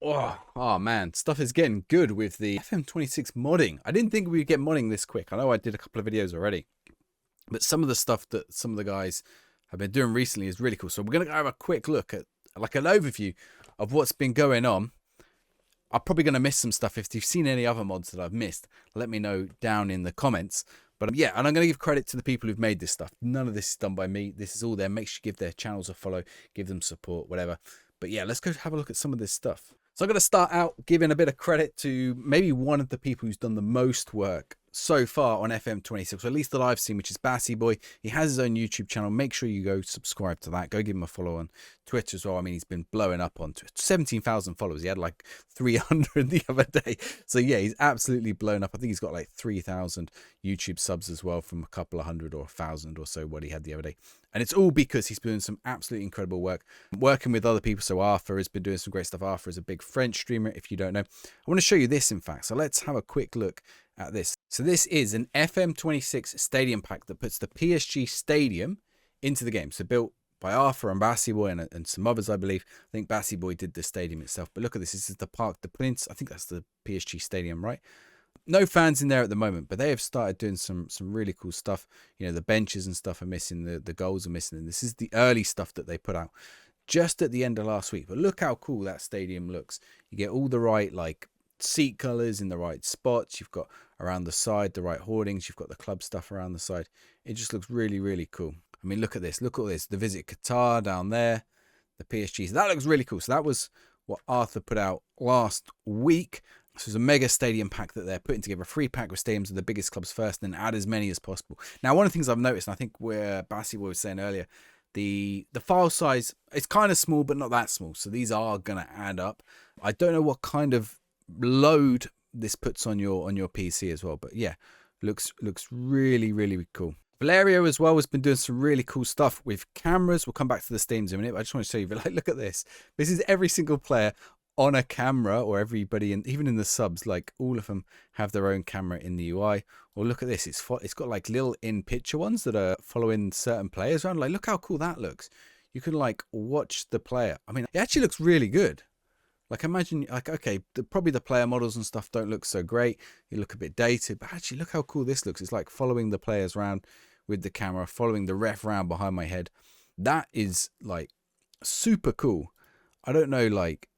Oh man, stuff is getting good with the FM26 modding. I didn't think we'd get modding this quick. I know I did a couple of videos already, but some of the stuff that some of the guys have been doing recently is really cool. So we're going to have a quick look at like an overview of what's been going on. I'm probably going to miss some stuff. If you've seen any other mods that I've missed, let me know down in the comments. But yeah, and I'm going to give credit to the people who've made this stuff. None of this is done by me. This is all them. Make sure you give their channels a follow, give them support, whatever. But yeah, let's go have a look at some of this stuff. So I'm going to start out giving a bit of credit to maybe one of the people who's done the most work so far on FM26, or at least that I've seen, which is Bassyboy. He has his own YouTube channel. Make sure you go subscribe to that. Go give him a follow on Twitter as well. I mean, he's been blowing up on Twitter. 17,000 followers. He had like 300 the other day. So yeah, he's absolutely blown up. I think he's got like 3,000 YouTube subs as well from a couple of hundred or 1,000 or so what he had the other day. And it's all because he's been doing some absolutely incredible work, working with other people. So Arthur has been doing some great stuff. Arthur is a big French streamer, if you don't know. I want to show you this, in fact. So let's have a quick look at this. So this is an FM26 stadium pack that puts the PSG stadium into the game. So built by Arthur and Bassyboy and some others, I believe. I think Bassyboy did the stadium itself. But look at this. This is the Parc des Princes. I think that's the PSG stadium, right? No fans in there at the moment, but they have started doing some really cool stuff. You know, the benches and stuff are missing, the goals are missing, and this is the early stuff that they put out just at the end of last week. But look how cool that stadium looks. You get all the right like seat colors in the right spots. You've got around the side the right hoardings. You've got the club stuff around the side. It just looks really cool. I mean, look at this. Look at this. The Visit Qatar down there, the PSG. So that looks really cool. So that was what Arthur put out last week. This is a mega stadium pack that they're putting together, a free pack with stadiums of the biggest clubs first, and then add as many as possible. Now, one of the things I've noticed, and I think where Bassyboy was saying earlier, the file size, it's kind of small, but not that small. So these are going to add up. I don't know what kind of load this puts on your PC as well, but yeah, looks really cool. Valerio as well has been doing some really cool stuff with cameras. We'll come back to the stadiums in a minute, but I just want to show you, like, look at this. This is every single player on a camera, or everybody, and even in the subs, like all of them have their own camera in the UI. Or look at this, it's got like little in picture ones that are following certain players around. Like, look how cool that looks. You can like watch the player. I mean, it actually looks really good. Like, imagine, like, okay, probably the player models and stuff don't look so great. You look a bit dated, but actually look how cool this looks. It's like following the players around with the camera, following the ref around behind my head. That is like super cool. I don't know, like,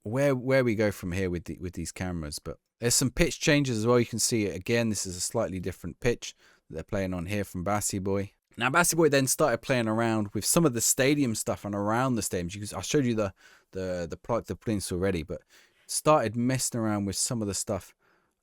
where we go from here with these cameras, but there's some pitch changes as well. You can see it again. This is a slightly different pitch that they're playing on here from Bassyboy. Now Bassyboy then started playing around with some of the stadium stuff and around the stadiums. I showed you the Parc des Princes already, but started messing around with some of the stuff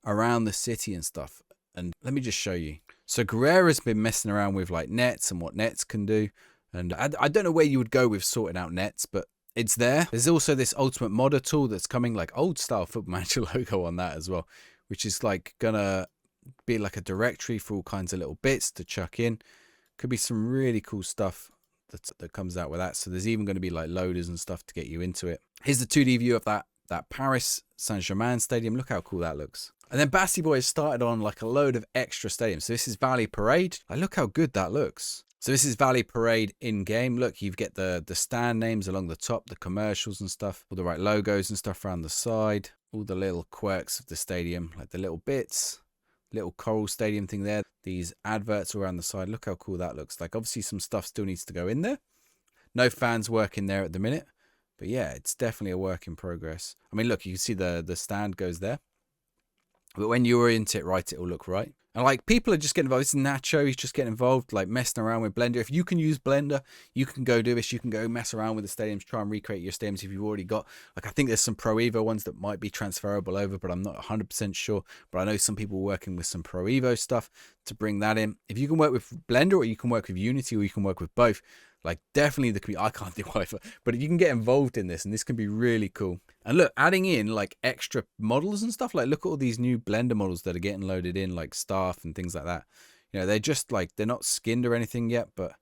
around the city and stuff. And let me just show you. So Guerrera's been messing around with like nets and what nets can do. And I don't know where you would go with sorting out nets, but it's there. There's also this ultimate modder tool that's coming, like old style Football Manager logo on that as well, which is like gonna be like a directory for all kinds of little bits to chuck in. Could be some really cool stuff that comes out with that. So there's even going to be like loaders and stuff to get you into it. Here's the 2D view of that Paris Saint-Germain stadium. Look how cool that looks. And then Bassyboy has started on like a load of extra stadiums. So this is Valley Parade. Like, look how good that looks. So this is Valley Parade in game. Look, you get the stand names along the top, the commercials and stuff, all the right logos and stuff around the side, all the little quirks of the stadium, like the little bits, little coral stadium thing there, these adverts around the side. Look how cool that looks. Like, obviously some stuff still needs to go in there. No fans working there at the minute, but yeah, it's definitely a work in progress. I mean, look, you can see the stand goes there, but when you orient it right, it will look right. And like, people are just getting involved. This is Nacho. He's just getting involved, like messing around with Blender. If you can use Blender, you can go do this. You can go mess around with the stadiums, try and recreate your stadiums if you've already got. Like, I think there's some Pro Evo ones that might be transferable over, but I'm not 100% sure. But I know some people working with some Pro Evo stuff to bring that in. If you can work with Blender, or you can work with Unity, or you can work with both, like, definitely I can't do either, but you can get involved in this, and this can be really cool. And look, adding in like extra models and stuff, like look at all these new Blender models that are getting loaded in, like staff and things like that. You know, they're just like, they're not skinned or anything yet, but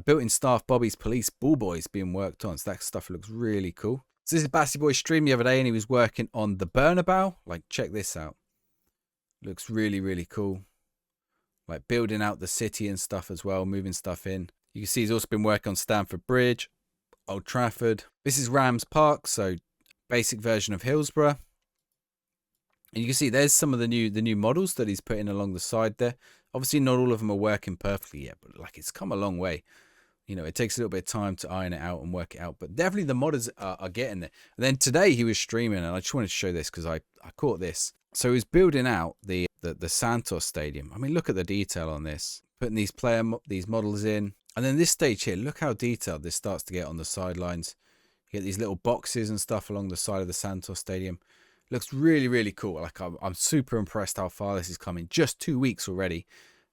built-in staff, Bobby's Police, Ball Boys being worked on. So that stuff looks really cool. So this is Bassyboy's stream the other day, and he was working on the Bernabeu. Like, check this out. Looks really cool. Like, building out the city and stuff as well, moving stuff in. You can see he's also been working on Stamford Bridge, Old Trafford. This is Rams Park, so basic version of Hillsborough. And you can see there's some of the new models that he's putting along the side there. Obviously, not all of them are working perfectly yet, but like it's come a long way. You know, it takes a little bit of time to iron it out and work it out, but definitely the modders are getting there. And then today he was streaming, and I just wanted to show this because I caught this. So he was building out the Santos Stadium. I mean, look at the detail on this. Putting these models in, and then this stage here. Look how detailed this starts to get on the sidelines. You get these little boxes and stuff along the side of the Santos Stadium. Looks really, really cool. Like I'm super impressed how far this is coming. Just 2 weeks already.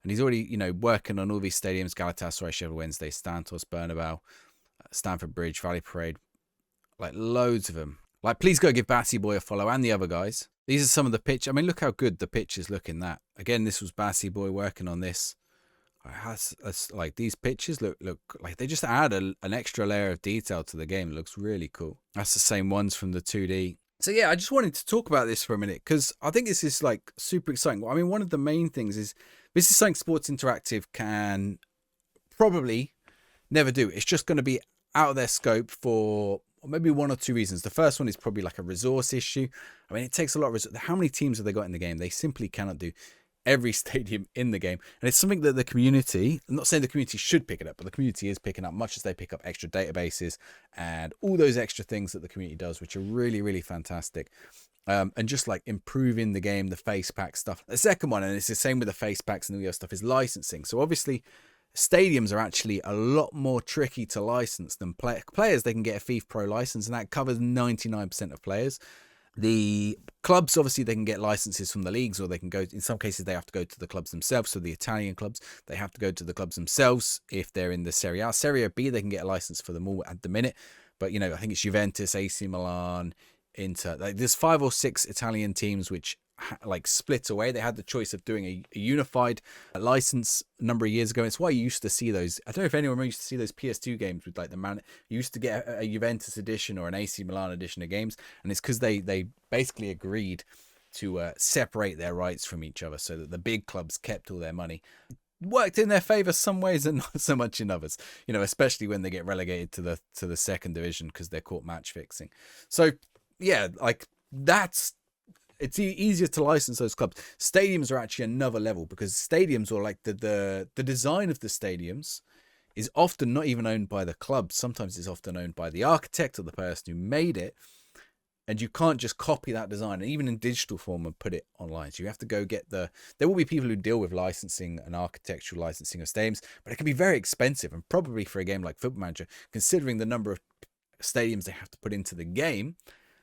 And he's already, you know, working on all these stadiums: Galatasaray, Sheffield Wednesday, Santos, Bernabeu, Stamford Bridge, Valley Parade. Like loads of them. Like, please go give Bassyboy a follow and the other guys. These are some of the pitch. I mean, look how good the pitches look in that. Again, this was Bassyboy working on this. Like these pictures look like they just add an extra layer of detail to the game. It looks really cool. That's the same ones from the 2D. So yeah, I just wanted to talk about this for a minute because I think this is like super exciting. I mean, one of the main things is this is something Sports Interactive can probably never do. It's just going to be out of their scope for maybe one or two reasons. The first one is probably like a resource issue. I mean, it takes a lot of resource. How many teams have they got in the game? They simply cannot do every stadium in the game, and it's something that the community, I'm not saying the community should pick it up, but the community is picking up, much as they pick up extra databases and all those extra things that the community does, which are really, really fantastic. And just like improving the game, the face pack stuff. The second one, and it's the same with the face packs and all the other stuff, is licensing. So obviously stadiums are actually a lot more tricky to license than players. They can get a FIFA Pro license, and that covers 99% of players. The clubs, obviously, they can get licenses from the leagues, or they can go, in some cases, they have to go to the clubs themselves. So the Italian clubs, they have to go to the clubs themselves if they're in the Serie A. Serie B, they can get a license for them all at the minute. But, you know, I think it's Juventus, AC Milan, Inter. Like, there's 5 or 6 Italian teams which like split away. They had the choice of doing a unified license a number of years ago. It's why you used to see those. I don't know if anyone used to see those PS2 games with like the man. You used to get a Juventus edition or an AC Milan edition of games, and it's because they basically agreed to separate their rights from each other so that the big clubs kept all their money. Worked in their favor some ways and not so much in others, you know, especially when they get relegated to the second division because they're caught match fixing. So yeah, like it's easier to license those clubs. Stadiums are actually another level, because stadiums, or like the design of the stadiums, is often not even owned by the club. Sometimes it's often owned by the architect or the person who made it. And you can't just copy that design, even in digital form, and put it online. So you have to go get there will be people who deal with licensing and architectural licensing of stadiums, but it can be very expensive. And probably for a game like Football Manager, considering the number of stadiums they have to put into the game,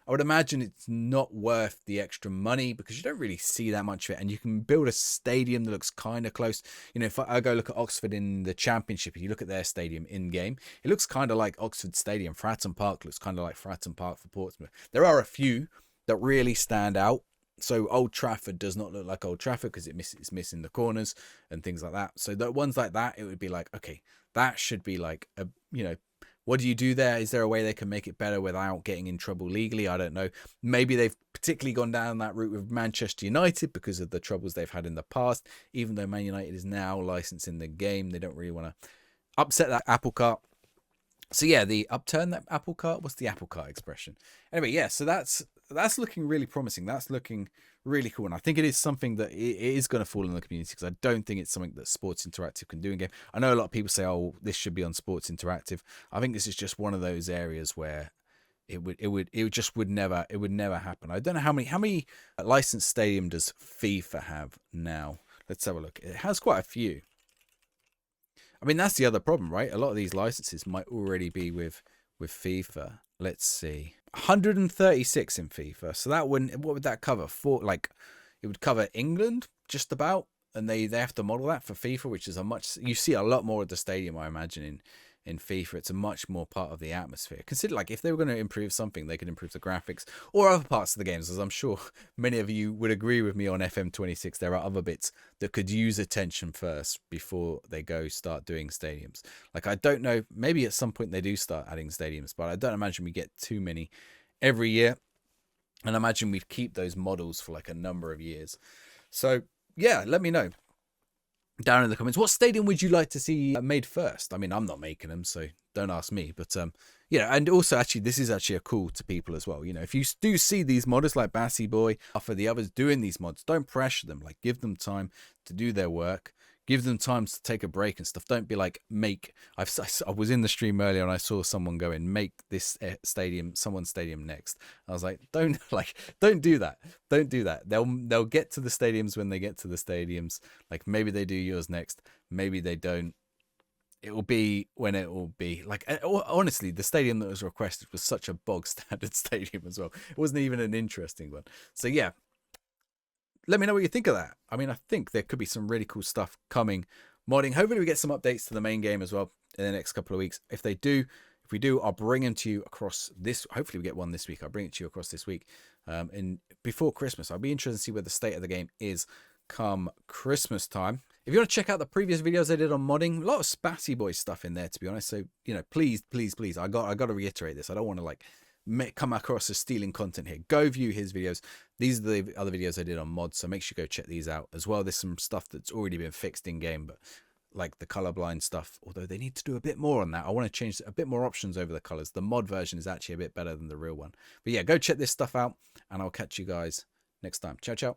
I would imagine it's not worth the extra money, because you don't really see that much of it. And you can build a stadium that looks kind of close. You know, if I go look at Oxford in the Championship, if you look at their stadium in game, it looks kind of like Oxford Stadium. Fratton Park looks kind of like Fratton Park for Portsmouth. There are a few that really stand out. So Old Trafford does not look like Old Trafford because it's missing the corners and things like that. So the ones like that, it would be like, okay, that should be like a, you know, what do you do there? Is there a way they can make it better without getting in trouble legally? I don't know. Maybe they've particularly gone down that route with Manchester United because of the troubles they've had in the past. Even though Man United is now licensing the game, they don't really want to upset that apple cart. So yeah, the upturn that apple cart. What's the apple cart expression? Anyway, yeah. So that's looking really promising. That's looking really cool, and I think it is something that it is going to fall in the community, because I don't think it's something that Sports Interactive can do in game. I know a lot of people say, "Oh, this should be on Sports Interactive." I think this is just one of those areas where it would never happen. I don't know how many licensed stadium does FIFA have now. Let's have a look. It has quite a few. I mean, that's the other problem, right? A lot of these licenses might already be with FIFA. Let's see. 136 in FIFA. So that wouldn't, what would that cover? It would cover England just about, and they have to model that for FIFA, which is you see a lot more of the stadium, I imagine, in FIFA. It's a much more part of the atmosphere. Consider, like, if they were going to improve something, they could improve the graphics or other parts of the games, as I'm sure many of you would agree with me on FM26. There are other bits that could use attention first before they start doing stadiums. Like, I don't know, maybe at some point they do start adding stadiums, but I don't imagine we get too many every year. And I imagine we'd keep those models for like a number of years. So yeah, let me know down in the comments, what stadium would you like to see made first? I mean, I'm not making them, so don't ask me. But Yeah, and also actually, this is actually a call to people as well. You know, if you do see these modders like Bassyboy, for the others doing these mods, don't pressure them. Like, give them time to do their work. Give them time to take a break and stuff. Don't be like, I was in the stream earlier and I saw someone go in, make this stadium, someone's stadium next. I was like, don't do that. Don't do that. They'll get to the stadiums when they get to the stadiums. Like, maybe they do yours next. Maybe they don't. It will be when it will be. Like, honestly, the stadium that was requested was such a bog standard stadium as well. It wasn't even an interesting one. So yeah, let me know what you think of that. I mean, I think there could be some really cool stuff coming modding. Hopefully we get some updates to the main game as well in the next couple of weeks. If we do, I'll bring them to you across this. Hopefully we get one this week. I'll bring it to you across this week. And before Christmas, I'll be interested to see where the state of the game is come Christmas time. If you want to check out the previous videos I did on modding, a lot of Bassyboy stuff in there, to be honest. So, you know, please, I got to reiterate this. I don't want to like come across as stealing content here. Go view his videos. These are the other videos I did on mods, so make sure you go check these out as well. There's some stuff that's already been fixed in game, but like the colorblind stuff, although they need to do a bit more on that. I want to change a bit more options over the colors. The mod version is actually a bit better than the real one. But yeah, go check this stuff out, and I'll catch you guys next time. Ciao, ciao.